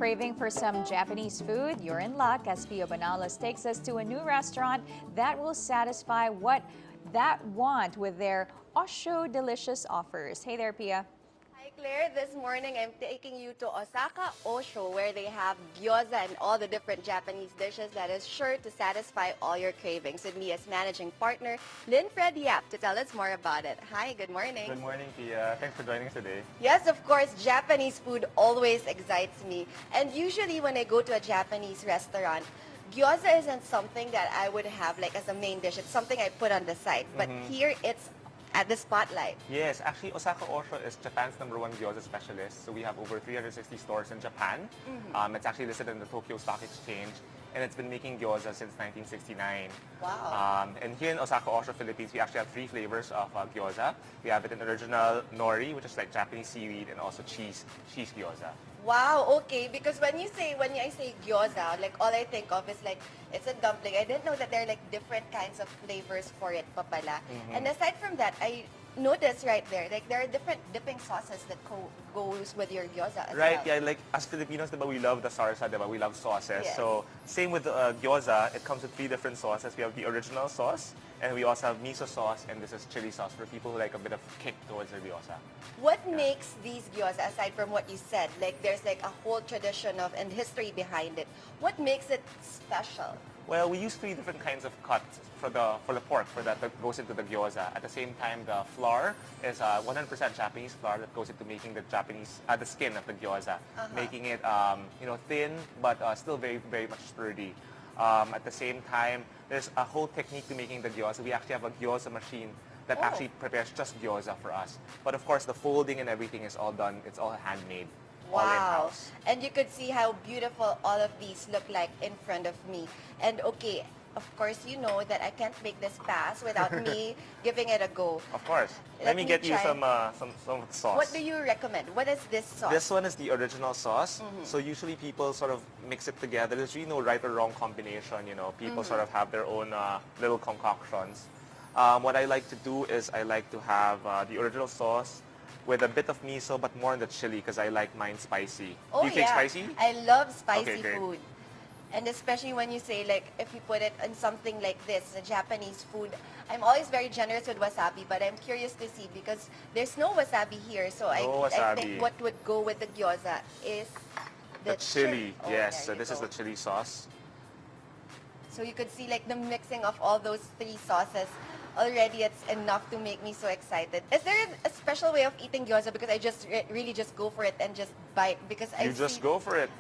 Craving for some Japanese food? You're in luck as Pia Bonalos takes us to a new restaurant that will satisfy that want with their Oh-sho delicious offers. Hey there, Pia. Hi Claire, this morning I'm taking you to Osaka Ohsho where they have gyoza and all the different Japanese dishes that is sure to satisfy all your cravings. With me as managing partner, Lynn Fred Yap, to tell us more about it. Hi, good morning. Good morning, Pia. Thanks for joining us today. Yes, of course, Japanese food always excites me. And usually when I go to a Japanese restaurant, gyoza isn't something that I would have like as a main dish. It's something I put on the side. But here it's at the spotlight. Yes, actually, Osaka Ohsho is Japan's #1 gyoza specialist. So we have over 360 stores in Japan. It's actually listed in the Tokyo Stock Exchange, and it's been making gyoza since 1969. Wow. And here in Osaka Ohsho, Philippines, we actually have 3 flavors of gyoza. We have it in original nori, which is like Japanese seaweed, and also cheese gyoza. Wow, okay. Because when I say gyoza, like all I think of is like it's a dumpling. I didn't know that there are like different kinds of flavors for it, papala. And aside from that, I noticed right there, like there are different dipping sauces that goes with your gyoza as Right, well. yeah, like as Filipinos, diba, we love the sarsa, diba? We love sauces. Yes. So same with gyoza, it comes with 3 different sauces. We have the original sauce, and we also have miso sauce, and this is chili sauce for people who like a bit of kick towards their gyoza. What makes these gyoza, aside from what you said, like there's like a whole tradition of and history behind it, what makes it special? Well, we use 3 different kinds of cuts for the pork that goes into the gyoza. At the same time, the flour is 100% Japanese flour that goes into making the the skin of the gyoza, making it thin but still very very much sturdy. At the same time, there's a whole technique to making the gyoza. We actually have a gyoza machine that actually prepares just gyoza for us. But of course, the folding and everything is all done. It's all handmade. All Wow. in-house. And you could see how beautiful all of these look like in front of me. And okay, of course you know that I can't make this pass without me giving it a go. Of course. Let Let me me get you try. some sauce. What do you recommend? What is this sauce? This one is the original sauce. So usually people sort of mix it together. There's really no right or wrong combination, you know. People sort of have their own little concoctions. What I like to do is I like to have the original sauce with a bit of miso, but more on the chili because I like mine spicy. Oh Do you take yeah, spicy? I love spicy Okay, great. food. And especially when you say like if you put it in something like this, a Japanese food, I'm always very generous with wasabi, but I'm curious to see because there's no wasabi here, so I wasabi. think what would go with the gyoza is The chili, Oh, yes. there So you this is go. the chili sauce. So you could see like the mixing of all those 3 sauces. Already it's enough to make me so excited. Is there a special way of eating gyoza? Because I just really just go for it and just bite because I You just see... go for it.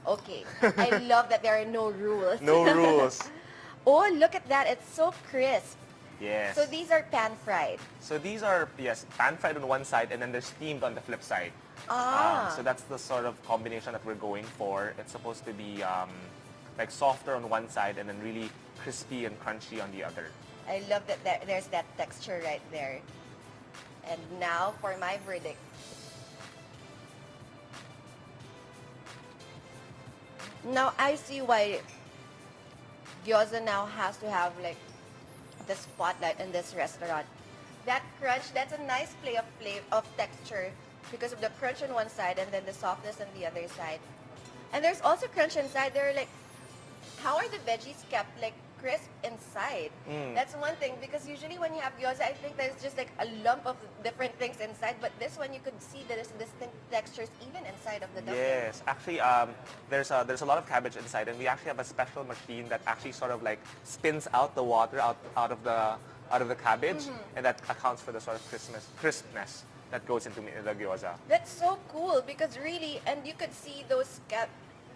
Okay. I love that there are no rules. No rules. Oh, look at that. It's so crisp. Yes. So these are pan-fried. So these are, yes, pan-fried on one side and then they're steamed on the flip side. Ah. So that's the sort of combination that we're going for. It's supposed to be like softer on one side and then really crispy and crunchy on the other. I love that there's that texture right there. And now for my verdict. Now I see why gyoza now has to have like the spotlight in this restaurant. That crunch, that's a nice play of texture because of the crunch on one side and then the softness on the other side. And there's also crunch inside. They're like, how are the veggies kept like crisp inside? That's one thing because usually when you have gyoza, I think there's just like a lump of different things inside. But this one, you could see there's distinct textures even inside of the dumpling. Yes, actually, there's a lot of cabbage inside, and we actually have a special machine that actually sort of like spins out the water out of the cabbage, and that accounts for the sort of crispness that goes into the gyoza. That's so cool because really, and you could see those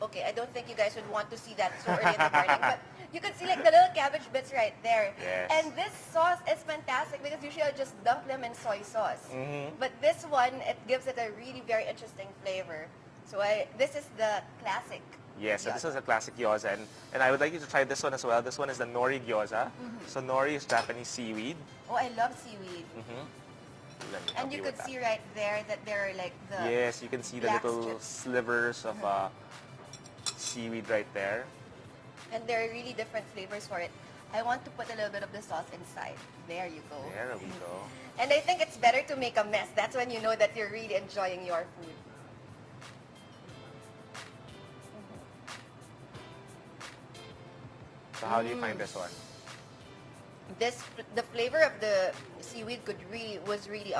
okay, I don't think you guys would want to see that so early in the morning, but you could see like the little cabbage bits right there. Yes. And this sauce is fantastic because usually I just dump them in soy sauce. But this one, it gives it a really very interesting flavor. So this is the classic. Yes, so this gyoza. is a classic gyoza, and I would like you to try this one as well. This one is the nori gyoza. So nori is Japanese seaweed. Oh, I love seaweed. Let me help And you with could that. see right there that there are like the... Yes, you can see the black little strips. slivers of seaweed right there. And there are really different flavors for it. I want to put a little bit of the sauce inside. There you go. There we go. And I think it's better to make a mess. That's when you know that you're really enjoying your food. So how do you find this one? The flavor of the seaweed was really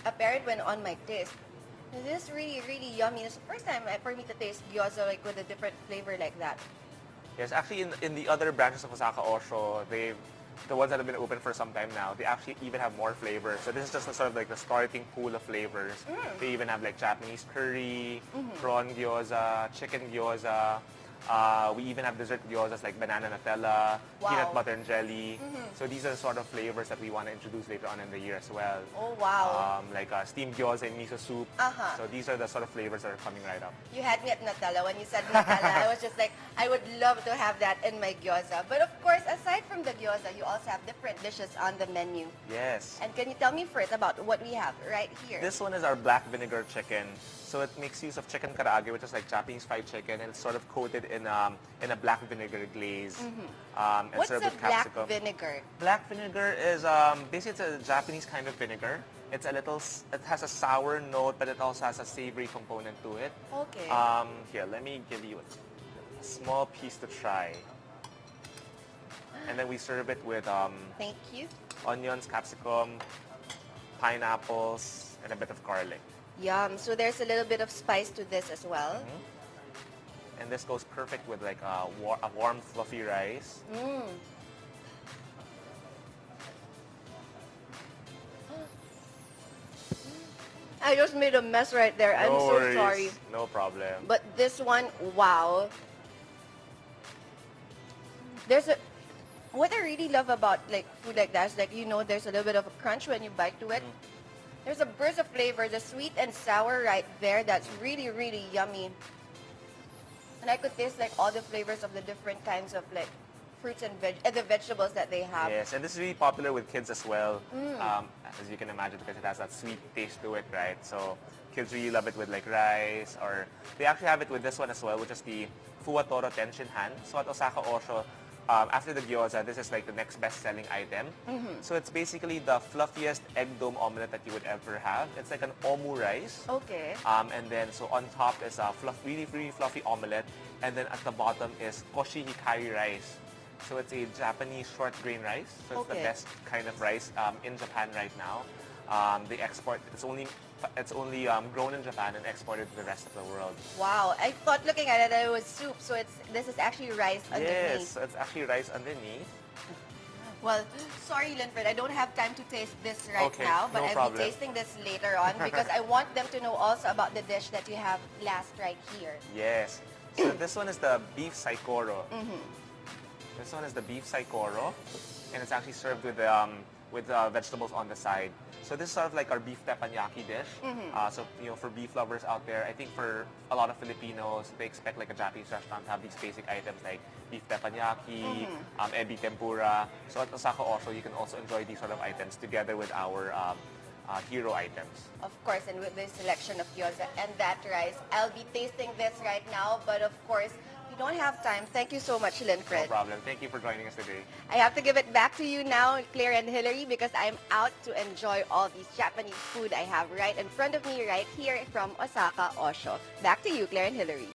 apparent when on my taste. This is really yummy. It's the first time for me to taste gyoza like with a different flavor like that. Yes, actually in the other branches of Osaka Ohsho, the ones that have been open for some time now, they actually even have more flavors. So this is just a sort of like the starting pool of flavors. They even have like Japanese curry, prawn gyoza, chicken gyoza. We even have dessert gyozas like banana Nutella, Wow. peanut butter and jelly. So these are the sort of flavors that we want to introduce later on in the year as well. Oh wow. Like steamed gyoza and miso soup. Uh-huh. So these are the sort of flavors that are coming right up. You had me at Nutella. When you said Nutella, I was just like, I would love to have that in my gyoza. But of course, aside from the gyoza, you also have different dishes on the menu. Yes. And can you tell me first about what we have right here? This one is our black vinegar chicken. So it makes use of chicken karaage, which is like Japanese fried chicken, and it's sort of coated in a black vinegar glaze. And What's served a with black capsicum. vinegar? Black vinegar is basically it's a Japanese kind of vinegar. It has a sour note, but it also has a savory component to it. Okay. Here, let me give you a small piece to try. And then we serve it with Thank you. onions, capsicum, pineapples, and a bit of garlic. Yum. So there's a little bit of spice to this as well. And this goes perfect with like a warm, fluffy rice. I just made a mess right there. I'm No so worries. sorry. No problem. But this one, wow. What I really love about like food like that is like, there's a little bit of a crunch when you bite to it. There's a burst of flavor, the sweet and sour right there. That's really yummy. And I could taste like all the flavors of the different kinds of like fruits and the vegetables that they have. Yes, and this is really popular with kids as well, as you can imagine, because it has that sweet taste to it, right? So kids really love it with like rice, or they actually have it with this one as well, which is the Fuwa Toro Tenshin Han. So at Osaka Ohsho, after the gyoza, this is like the next best-selling item. So it's basically the fluffiest egg dome omelette that you would ever have. It's like an omu rice. Okay. And then, so on top is a really fluffy omelette. And then at the bottom is koshi hikari rice. So it's a Japanese short grain rice. So it's the Okay. best kind of rice in Japan right now. They export, it's only grown in Japan and exported to the rest of the world. Wow. I thought looking at it that it was soup. So this is actually rice underneath. Yes, so it's actually rice underneath. Well, sorry, Linfred, I don't have time to taste this right Okay, now, but no I'll problem. be tasting this later on because I want them to know also about the dish that you have last right here. Yes. So this one is the beef saikoro. This one is the beef saikoro, and it's actually served with vegetables on the side. So this is sort of like our beef teppanyaki dish. So for beef lovers out there, I think for a lot of Filipinos, they expect like a Japanese restaurant to have these basic items like beef teppanyaki, ebi tempura. So at Osaka Ohsho, you can also enjoy these sort of items together with our hero items. Of course, and with this selection of gyoza and that rice, I'll be tasting this right now, but of course, we don't have time. Thank you so much, No Linfred. problem. Thank you for joining us today. I have to give it back to you now, Claire and Hillary, because I'm out to enjoy all these Japanese food I have right in front of me right here from Osaka Ohsho. Back to you, Claire and Hillary.